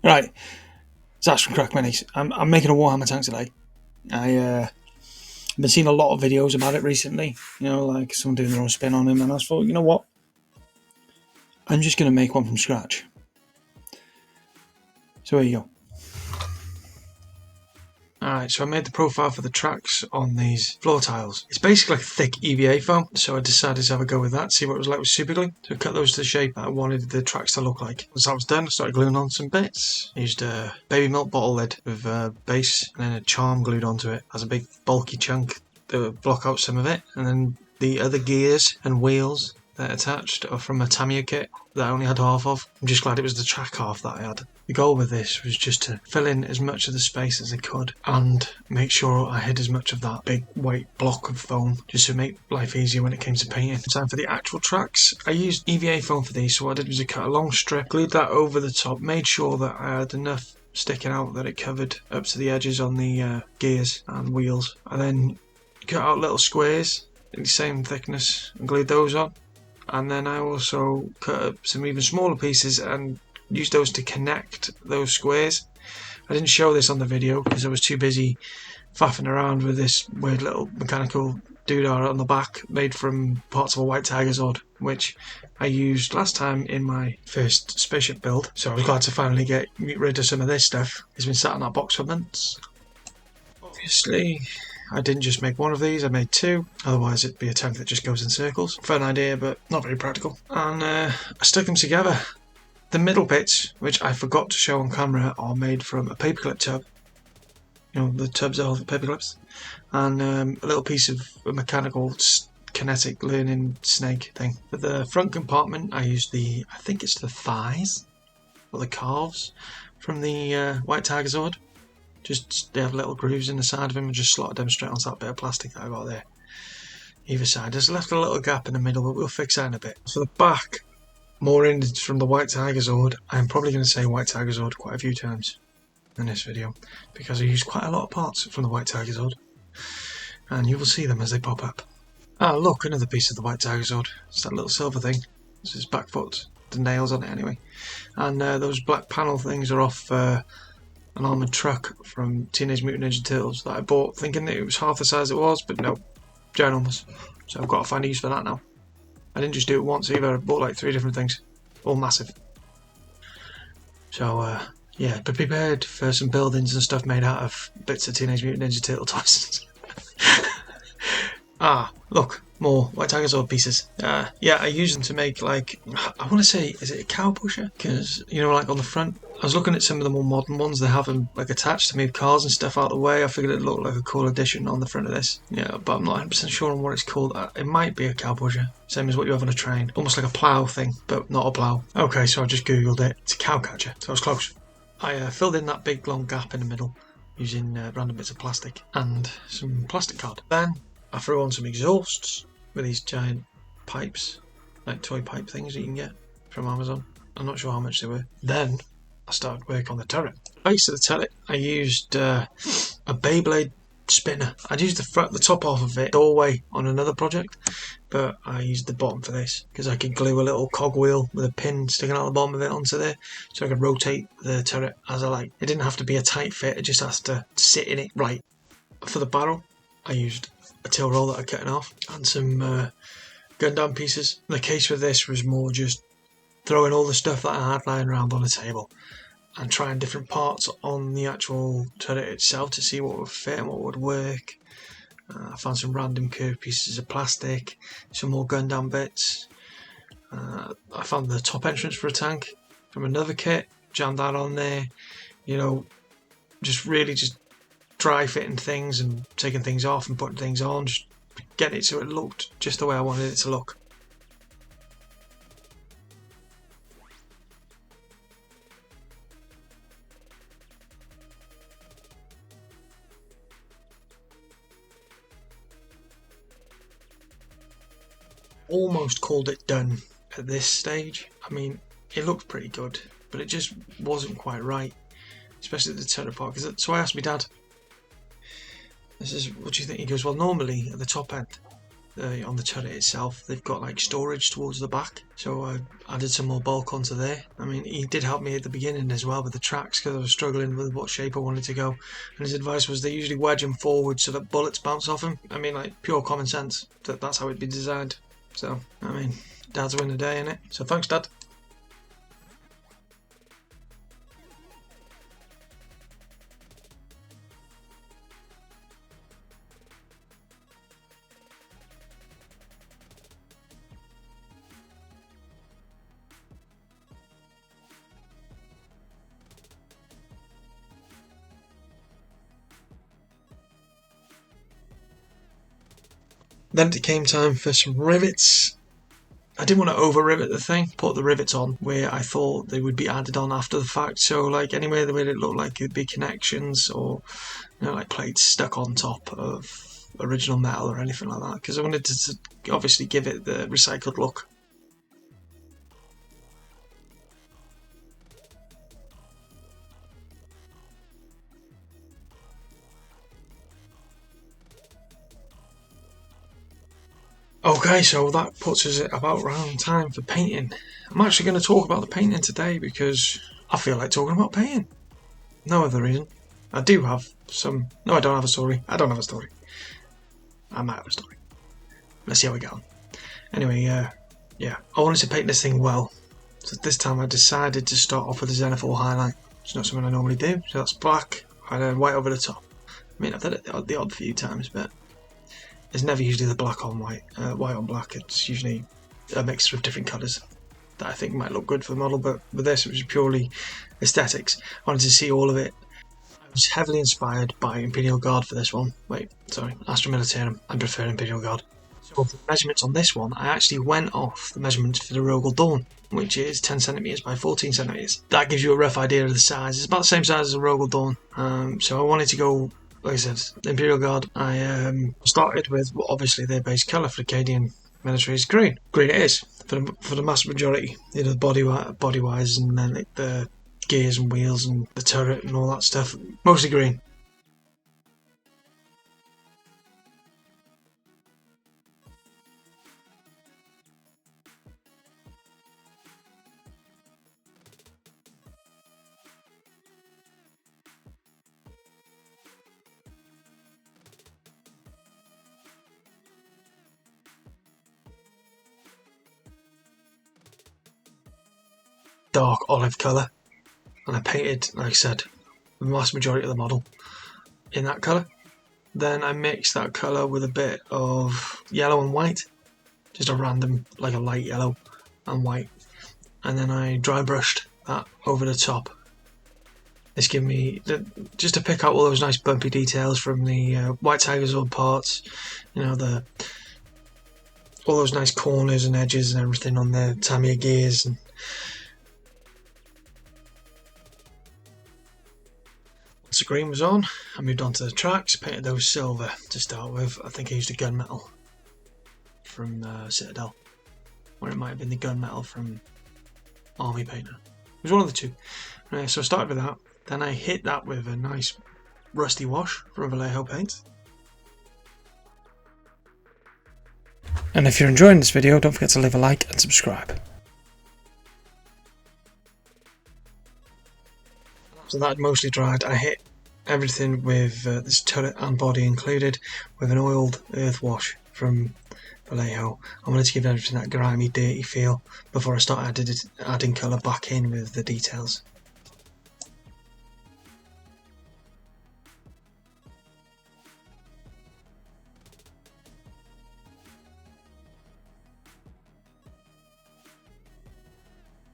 Right, it's Ash from Crack Minis. I'm making a Warhammer tank today. I've been seeing a lot of videos about it recently, you know, like someone doing their own spin on him, and I thought, you know what? I'm just going to make one from scratch. So here you go. Alright, so I made the profile for the tracks on these floor tiles. It's basically like thick EVA foam, so I decided to have a go with that, see what it was like with super glue. So I cut those to the shape that I wanted the tracks to look like. Once that was done, I started gluing on some bits. I used a baby milk bottle lid with a base and then a charm glued onto it as a big bulky chunk that would block out some of it. And then the other gears and wheels that attached are from a Tamiya kit that I only had half of. I'm just glad it was the track half that I had. The goal with this was just to fill in as much of the space as I could and make sure I hid as much of that big white block of foam just to make life easier when it came to painting. Time for the actual tracks. I used EVA foam for these, so what I did was I cut a long strip, glued that over the top, made sure that I had enough sticking out that it covered up to the edges on the gears and wheels. I then cut out little squares in the same thickness and glued those on. And then I also cut up some even smaller pieces and used those to connect those squares. I didn't show this on the video because I was too busy faffing around with this weird little mechanical doodah on the back made from parts of a white tiger zord, which I used last time in my first spaceship build. So I was glad to finally get rid of some of this stuff. It's been sat in that box for months. Obviously, I didn't just make one of these, I made two, otherwise it'd be a tank that just goes in circles. Fun idea, but not very practical. And I stuck them together. The middle bits, which I forgot to show on camera, are made from a paperclip tub. You know, the tubs that hold the paperclips. And a little piece of a mechanical kinetic learning snake thing. For the front compartment, I used I think it's the thighs, or the calves, from the White Tiger Zord. Just they have little grooves in the side of him and just slotted them straight onto that bit of plastic that I got there. Either side. There's left a little gap in the middle, but we'll fix that in a bit. So the back, more in from the White Tiger Zord. I'm probably going to say White Tiger Zord quite a few times in this video because I use quite a lot of parts from the White Tiger Zord, and you will see them as they pop up. Ah, look, another piece of the White Tiger Zord. It's that little silver thing. It's his back foot, the nails on it anyway. And those black panel things are off an armoured truck from Teenage Mutant Ninja Turtles that I bought thinking that it was half the size it was, but no, ginormous. So I've got to find a use for that now. I didn't just do it once either, I bought like 3 different things, all massive. So yeah, be prepared for some buildings and stuff made out of bits of Teenage Mutant Ninja Turtle toys. Ah, look, more White Tiger Zord pieces. Yeah, I use them to make, like, I want to say, is it a cow pusher? Because, you know, like on the front, I was looking at some of the more modern ones, they have them like attached to move cars and stuff out of the way. I figured it looked like a cool addition on the front of this. Yeah, but I'm not 100% sure on what it's called. It might be a cow pusher, same as what you have on a train. Almost like a plough thing, but not a plough. Okay, so I just googled it. It's a cow catcher, so I was close. I filled in that big long gap in the middle using random bits of plastic and some plastic card. Then I threw on some exhausts with these giant pipes, like toy pipe things that you can get from Amazon. I'm not sure how much they were. Then I started work on the turret. Base of the turret, I used a Beyblade spinner. I'd used the top half of it doorway on another project, but I used the bottom for this because I could glue a little cogwheel with a pin sticking out the bottom of it onto there, so I could rotate the turret as I like. It didn't have to be a tight fit, it just has to sit in it right. For the barrel, I used a till roll that I cut in half and some Gundam pieces. The case for this was more just throwing all the stuff that I had lying around on the table and trying different parts on the actual turret itself to see what would fit and what would work. I found some random curved pieces of plastic, some more Gundam bits. I found the top entrance for a tank from another kit, jammed that on there. You know, just dry fitting things and taking things off and putting things on, just getting it so it looked just the way I wanted it to look. Almost called it done at this stage. I mean, it looked pretty good, but it just wasn't quite right, especially the turret part. So I asked my dad, this is, what do you think? He goes, well, normally at the top end on the turret itself, they've got like storage towards the back, so I added some more bulk onto there. I mean, he did help me at the beginning as well with the tracks because I was struggling with what shape I wanted to go, and his advice was they usually wedge them forward so that bullets bounce off him. I mean, like pure common sense, that's how it'd be designed. So I mean, Dad's win the day, innit? So thanks, Dad. Then it came time for some rivets. I didn't want to over rivet the thing, put the rivets on where I thought they would be added on after the fact. So like anywhere where it looked like it'd be connections or like plates stuck on top of original metal or anything like that, because I wanted to obviously give it the recycled look. Okay, so that puts us at about round time for painting. I'm actually going to talk about the painting today because I feel like talking about painting. No other reason. I do have some. No, I don't have a story. I don't have a story. I might have a story. Let's see how we get on. Anyway, yeah, I wanted to paint this thing well. So this time I decided to start off with a Zenithal highlight. It's not something I normally do. So that's black and then white over the top. I mean, I've done it the odd few times, but it's never usually the black on white, white on black. It's usually a mixture of different colours that I think might look good for the model. But with this, it was purely aesthetics. I wanted to see all of it. I was heavily inspired by Imperial Guard for this one. Wait, sorry, Astra Militarum. I prefer Imperial Guard. So for the measurements on this one, I actually went off the measurements for the Rogal Dorn, which is 10 centimeters by 14 centimeters. That gives you a rough idea of the size. It's about the same size as a Rogal Dorn. So I wanted to go, like I said, Imperial Guard. I started with obviously their base colour for Acadian military is green. Green it is for the mass majority. You know, body wise, and then like the gears and wheels and the turret and all that stuff. Mostly green. Dark olive colour, and I painted, like I said, the vast majority of the model in that colour. Then I mixed that colour with a bit of yellow and white, just a random, like a light yellow and white, and then I dry brushed that over the top. This gave me just to pick out all those nice bumpy details from the White Tiger Zord parts, you know, all those nice corners and edges and everything on the Tamiya gears. And once the green was on, I moved on to the tracks, painted those silver to start with. I think I used a gunmetal from Citadel, or it might have been the gunmetal from Army Painter. It was one of the two. So I started with that, then I hit that with a nice rusty wash from Vallejo paint. And if you're enjoying this video, don't forget to leave a like and subscribe. So that mostly dried. I hit everything with this turret and body included with an oiled earth wash from Vallejo. I wanted to give everything that grimy, dirty feel before I start adding colour back in with the details.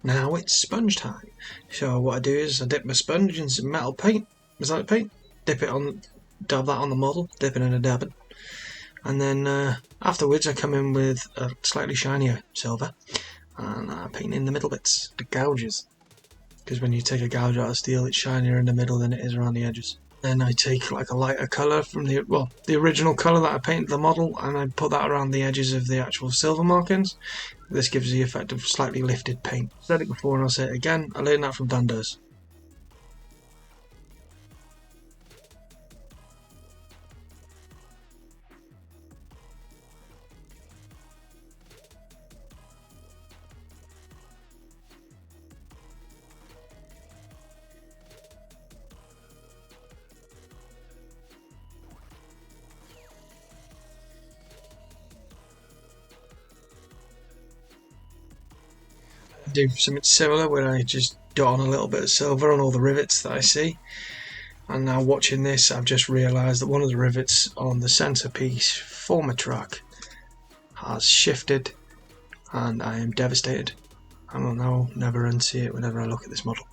Now it's sponge time. So what I do is I dip my sponge in some metal paint, metallic paint, dab that on the model, dip it in a dabbing, and then afterwards I come in with a slightly shinier silver and I paint in the middle bits, the gouges, because when you take a gouge out of steel it's shinier in the middle than it is around the edges. Then I take like a lighter colour from the original colour that I painted the model, and I put that around the edges of the actual silver markings. This gives the effect of slightly lifted paint. I've said it before and I'll say it again, I learned that from Dandos. do something similar where I just dot on a little bit of silver on all the rivets that I see. And now watching this, I've just realised that one of the rivets on the centrepiece for my track has shifted, and I am devastated. I will now never unsee it whenever I look at this model.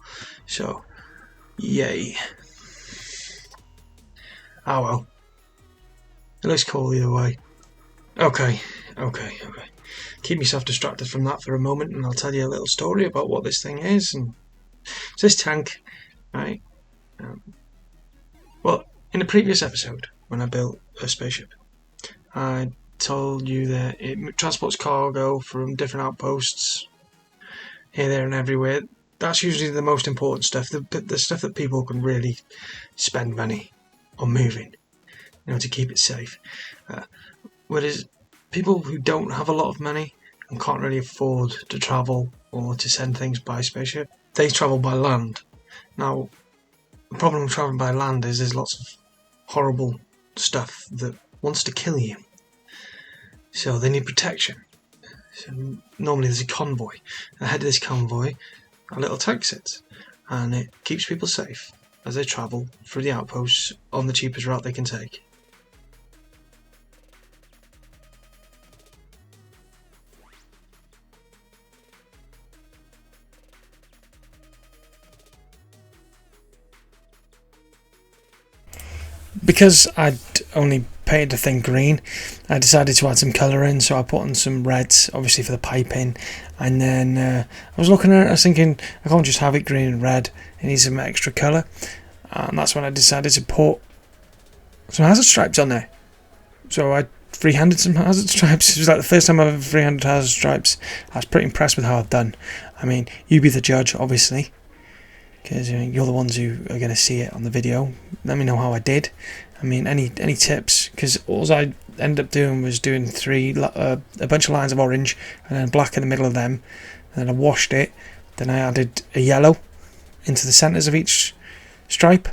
So, yay. Oh well. It looks cool either way. Okay. Keep myself distracted from that for a moment, and I'll tell you a little story about what this thing is. And it's this tank, right? Well, in the previous episode, when I built a spaceship, I told you that it transports cargo from different outposts here, there, and everywhere. That's usually the most important stuff, the stuff that people can really spend money on moving, to keep it safe. Whereas people who don't have a lot of money and can't really afford to travel or to send things by spaceship, they travel by land. Now, the problem with travelling by land is there's lots of horrible stuff that wants to kill you. So they need protection. So normally there's a convoy. Ahead of this convoy, a little tank sits, and it keeps people safe as they travel through the outposts on the cheapest route they can take. Because I'd only painted the thing green, I decided to add some colour in, so I put on some reds, obviously for the piping, and then I was looking at it, I was thinking, I can't just have it green and red, it needs some extra colour, and that's when I decided to put some hazard stripes on there. So I freehanded some hazard stripes. It was like the first time I've ever freehanded hazard stripes. I was pretty impressed with how I've done. I mean, you be the judge, obviously, because you're the ones who are going to see it on the video. Let me know how I did. I mean, any tips? Because all I ended up doing was doing a bunch of lines of orange and then black in the middle of them. And then I washed it. Then I added a yellow into the centres of each stripe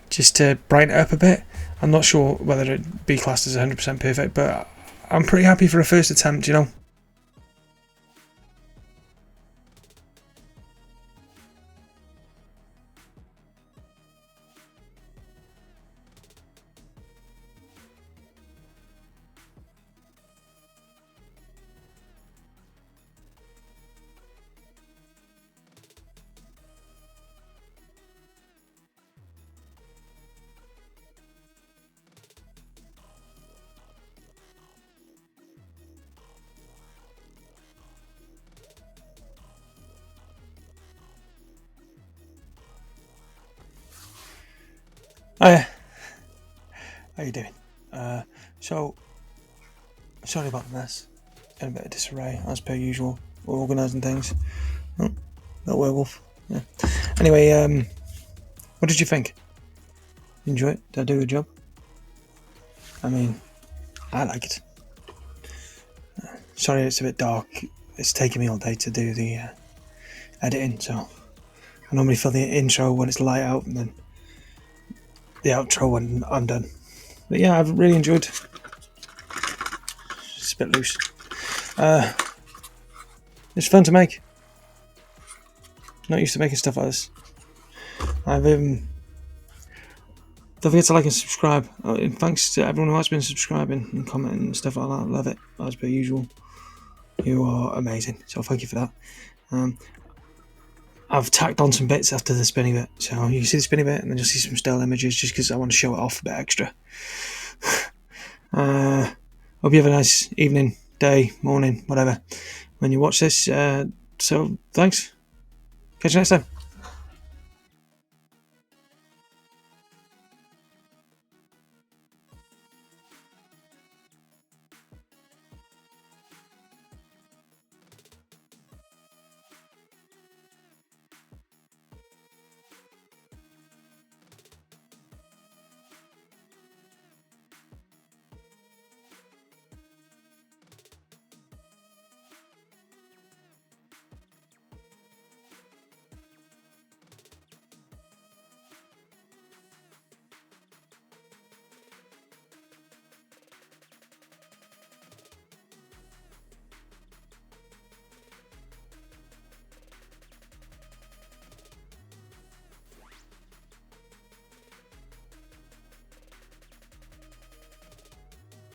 just to brighten it up a bit. I'm not sure whether it'd be classed as 100% perfect, but I'm pretty happy for a first attempt, Hiya. How you doing? So, sorry about the mess. In a bit of disarray, as per usual. We're organising things. Oh, little werewolf. Yeah. Anyway, what did you think? Enjoy it? Did I do a good job? I mean, I like it. Sorry it's a bit dark. It's taken me all day to do the editing, so I normally film the intro when it's light out and then the outro when I'm done. But yeah, I've really enjoyed. It's a bit loose. It's fun to make. Not used to making stuff like this. Don't forget to like and subscribe. And thanks to everyone who has been subscribing and commenting and stuff like that. Love it, as per usual. You are amazing, so thank you for that. I've tacked on some bits after the spinny bit, so you can see the spinny bit and then you'll see some still images just because I want to show it off a bit extra. Hope you have a nice evening, day, morning, whatever, when you watch this. So thanks. Catch you next time.